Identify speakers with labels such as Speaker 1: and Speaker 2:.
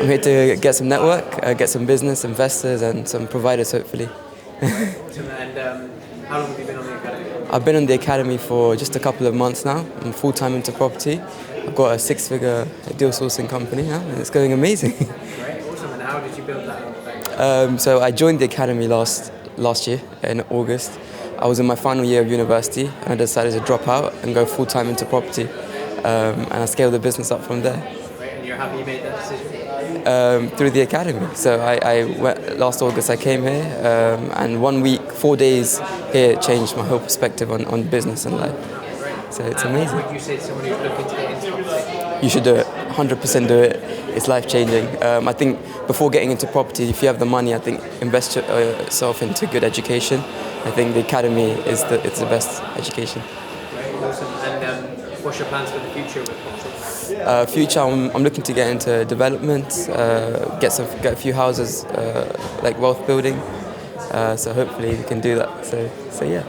Speaker 1: I'm here to get some network, get some business, investors and some providers hopefully.
Speaker 2: And how long have you been on the academy?
Speaker 1: I've been on the academy for just a couple of months now. I'm full-time into property. I've got a 6-figure deal sourcing company now and it's going amazing.
Speaker 2: Great, awesome. And how did you build that?
Speaker 1: So I joined the academy last year in August. I was in my final year of university and I decided to drop out and go full-time into property. And I scaled the business up from there.
Speaker 2: Great, and you're happy you made that decision?
Speaker 1: Through the academy. So I went, last August I came here and 1 week, 4 days here changed my whole perspective on business and life. So it's amazing.
Speaker 2: What would you say to someone who's looking to get into property?
Speaker 1: You should do it, 100% do it. It's life-changing. I think before getting into property, if you have the money, I think invest yourself into good education. I think the academy is it's the best education.
Speaker 2: Great, awesome. And what's your plans for the future with property?
Speaker 1: Future, I'm looking to get into development, get a few houses, like wealth building. So hopefully we can do that. So yeah.